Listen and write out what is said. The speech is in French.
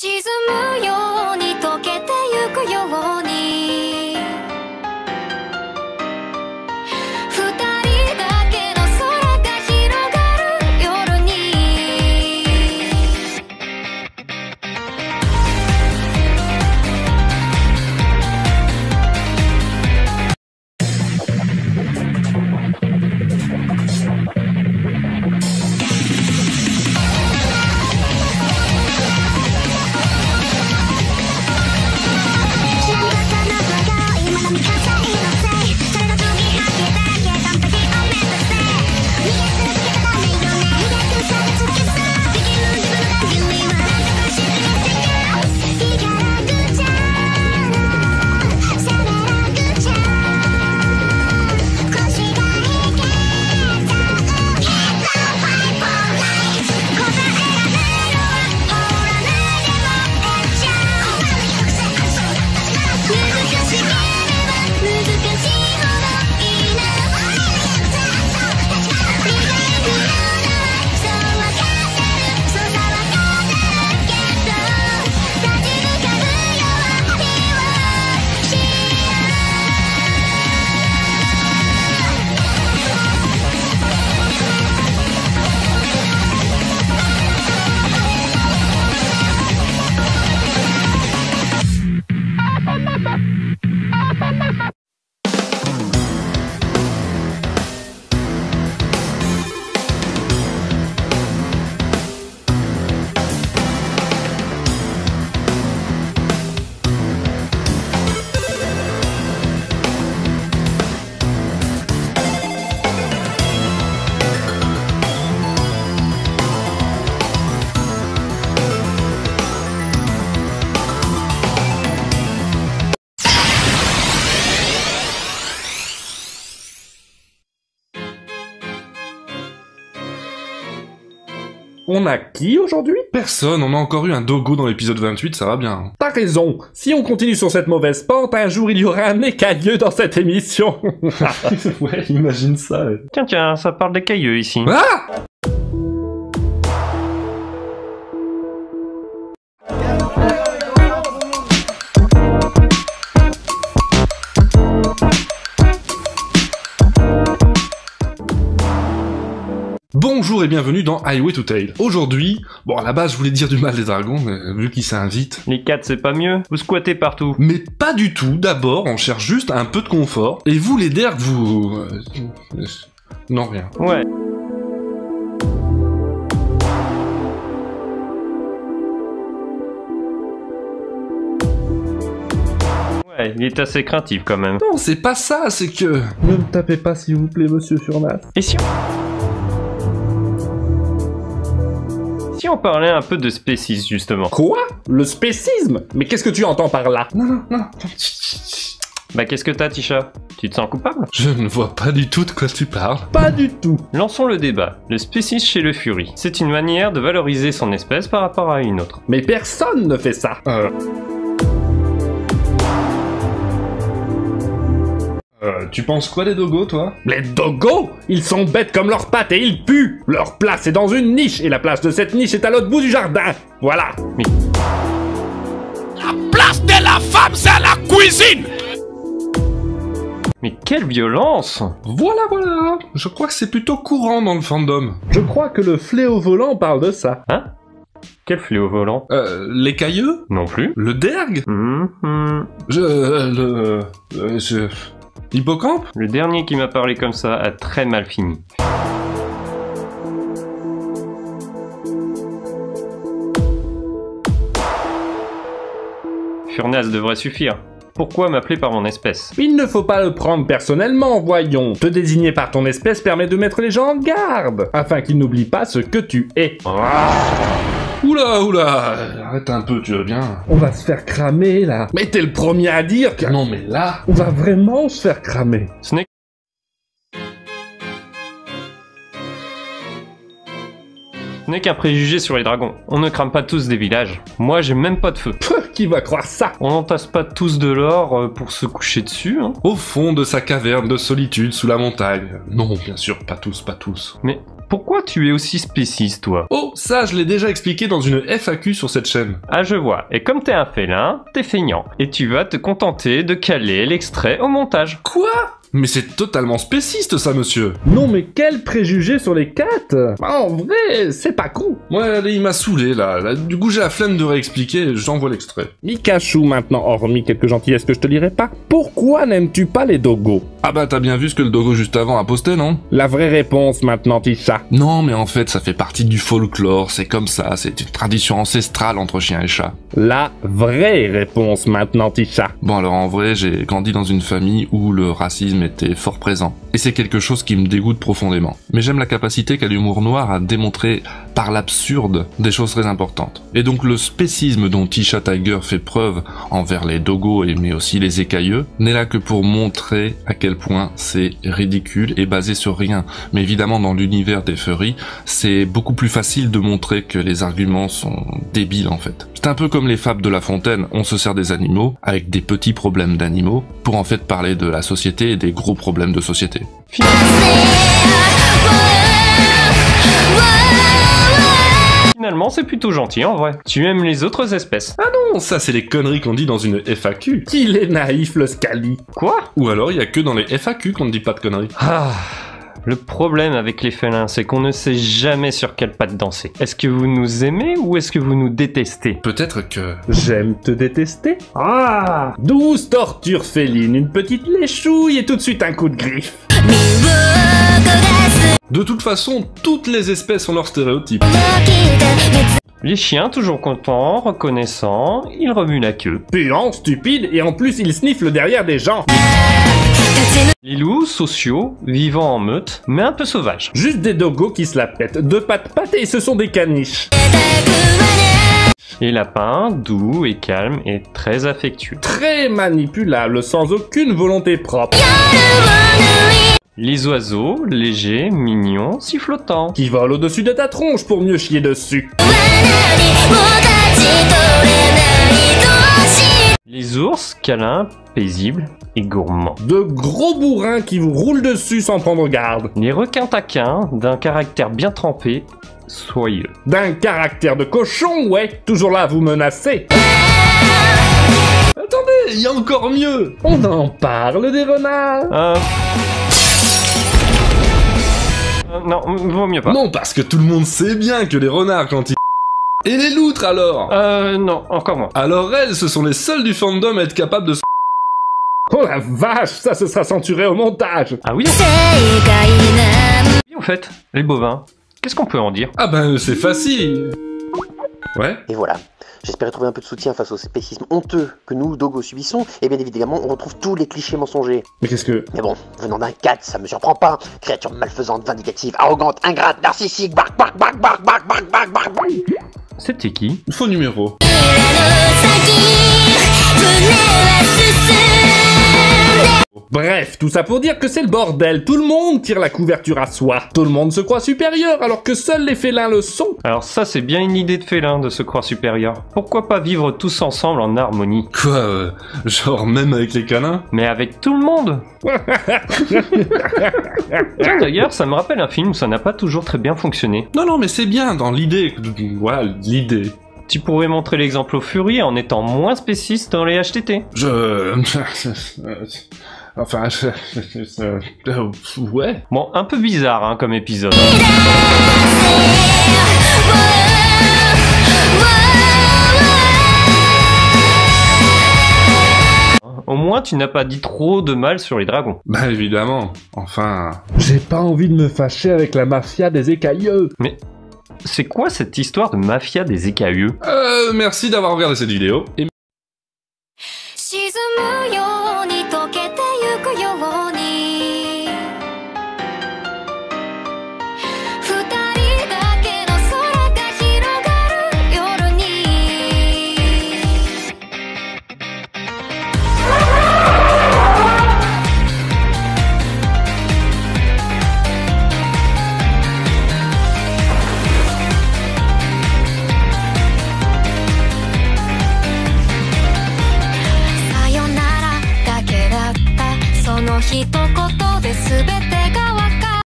沈むように溶けてゆくように二人だけの空が広がる夜にOn a qui aujourd'hui? Personne, on a encore eu un dogo dans l'épisode 28, ça va bien. T'as raison, si on continue sur cette mauvaise pente, un jour il y aura un écailleux dans cette émission. Ouais, imagine ça. Tiens, ça parle des cailleux ici. Ah! Bonjour et bienvenue dans Highway to Tail. Aujourd'hui, bon à la base je voulais dire du mal des dragons, mais vu qu'ils s'invitent... Les 4 c'est pas mieux? Vous squattez partout. Mais pas du tout, d'abord on cherche juste un peu de confort, et vous les dergs vous... Non rien. Ouais. Ouais, il est assez craintif quand même. Non, c'est pas ça, c'est que... Ne me tapez pas s'il vous plaît, monsieur Surnas. Et si on parlait un peu de spécisme, justement. Quoi? Le spécisme? Mais qu'est-ce que tu entends par là? Non. Bah qu'est-ce que t'as, Tisha? Tu te sens coupable? Je ne vois pas du tout de quoi tu parles. Pas du tout. Lançons le débat. Le spécisme chez le Fury. C'est une manière de valoriser son espèce par rapport à une autre. Mais personne ne fait ça. Tu penses quoi des dogos, toi? Les dogos? Ils sont bêtes comme leurs pattes et ils puent. Leur place est dans une niche et la place de cette niche est à l'autre bout du jardin. Voilà. La place de la femme, c'est à la cuisine! Mais quelle violence! Voilà. Je crois que c'est plutôt courant dans le fandom. Je crois que le fléau volant parle de ça. Hein? Quel fléau volant? Les cailleux? Non plus. Le derg? Hippocampe? Le dernier qui m'a parlé comme ça a très mal fini. Furnas devrait suffire. Pourquoi m'appeler par mon espèce? Il ne faut pas le prendre personnellement, voyons. Te désigner par ton espèce permet de mettre les gens en garde, afin qu'ils n'oublient pas ce que tu es. Oula, arrête un peu, tu veux bien. On va se faire cramer, là. Mais t'es le premier à dire que... Non mais là... On va vraiment se faire cramer. Ce n'est qu'un préjugé sur les dragons. On ne crame pas tous des villages. Moi, j'ai même pas de feu. Qui va croire ça? On n'entasse pas tous de l'or pour se coucher dessus, hein. Au fond de sa caverne de solitude sous la montagne. Non, bien sûr, pas tous. Mais Pourquoi tu es aussi spéciste, toi? Oh, ça, je l'ai déjà expliqué dans une FAQ sur cette chaîne. Ah, je vois. Et comme t'es un félin, t'es feignant. Et tu vas te contenter de caler l'extrait au montage. Quoi? Mais c'est totalement spéciste, ça, monsieur. Non mais quel préjugé sur les cats. En vrai, c'est pas con. Ouais, allez, il m'a saoulé, là. Du coup, j'ai la flemme de réexpliquer, j'envoie l'extrait. Mikachu maintenant, hormis quelques gentillesses que je te lirai pas, pourquoi n'aimes-tu pas les dogos? Ah bah, t'as bien vu ce que le dogo juste avant a posté, non? La vraie réponse maintenant, Tisha. Non, mais en fait, ça fait partie du folklore, c'est comme ça, c'est une tradition ancestrale entre chiens et chats. La vraie réponse maintenant, Tisha. Bon, alors en vrai, j'ai grandi dans une famille où le racisme était fort présent. Et c'est quelque chose qui me dégoûte profondément. Mais j'aime la capacité qu'a l'humour noir à démontrer par l'absurde des choses très importantes. Et donc le spécisme dont Tisha Tiger fait preuve envers les dogos mais aussi les écailleux n'est là que pour montrer à quel point c'est ridicule et basé sur rien. Mais évidemment, dans l'univers des furries, c'est beaucoup plus facile de montrer que les arguments sont débiles en fait. C'est un peu comme les fables de La Fontaine, on se sert des animaux avec des petits problèmes d'animaux pour en fait parler de la société et des gros problèmes de société. Finalement, c'est plutôt gentil en vrai. Tu aimes les autres espèces. Ah non, ça c'est les conneries qu'on dit dans une FAQ. Qu'il est naïf le Scali. Quoi? Ou alors il y a que dans les FAQ qu'on ne dit pas de conneries. Ah, le problème avec les félins, c'est qu'on ne sait jamais sur quelle patte danser. Est-ce que vous nous aimez ou est-ce que vous nous détestez? Peut-être que... J'aime te détester. Ah, 12 tortures félines, une petite léchouille et tout de suite un coup de griffe. De toute façon, toutes les espèces ont leurs stéréotypes. Les chiens, toujours contents, reconnaissants, ils remuent la queue. Puant, stupide, et en plus il snifle derrière des gens. Les loups, sociaux, vivant en meute, mais un peu sauvages. Juste des dogos qui se la pètent, deux pattes et ce sont des caniches. Les lapins, doux et calmes et très affectueux. Très manipulables, sans aucune volonté propre. Les oiseaux, légers, mignons, sifflotants. Qui volent au-dessus de ta tronche pour mieux chier dessus. Les ours, câlins, paisibles et gourmands. De gros bourrins qui vous roulent dessus sans prendre garde. Les requins taquins, d'un caractère bien trempé, soyeux. D'un caractère de cochon, ouais, toujours là à vous menacer. Attendez, il y a encore mieux. On en parle des renards. Non, vaut mieux pas. Non, parce que tout le monde sait bien que les renards quand ils... Et les loutres alors? Non, encore moins. Alors elles, ce sont les seuls du fandom à être capables de... Oh la vache, ça se sera censuré au montage. Ah oui? En fait, les bovins, qu'est-ce qu'on peut en dire? Ah ben, c'est facile. Ouais. Et voilà. J'espérais trouver un peu de soutien face au spécisme honteux que nous, dogos, subissons, et bien évidemment, on retrouve tous les clichés mensongers. Mais qu'est-ce que... Mais bon, venant d'un cat, ça me surprend pas. Créature malfaisante, vindicative, arrogante, ingrate, narcissique, bark. C'était qui? Faux numéro. Bref, tout ça pour dire que c'est le bordel, tout le monde tire la couverture à soi. Tout le monde se croit supérieur alors que seuls les félins le sont. Alors ça, c'est bien une idée de félin de se croire supérieur. Pourquoi pas vivre tous ensemble en harmonie? Quoi, genre même avec les canins? Mais avec tout le monde. Tiens, d'ailleurs, ça me rappelle un film où ça n'a pas toujours très bien fonctionné. Non, mais c'est bien dans l'idée. Voilà, l'idée. Tu pourrais montrer l'exemple aux furies en étant moins spéciste dans les HTT. Enfin, ouais. Bon, un peu bizarre hein, comme épisode. Au moins, tu n'as pas dit trop de mal sur les dragons. Bah évidemment. Enfin... J'ai pas envie de me fâcher avec la mafia des écailleux. Mais c'est quoi cette histoire de mafia des écailleux? Merci d'avoir regardé cette vidéo. Et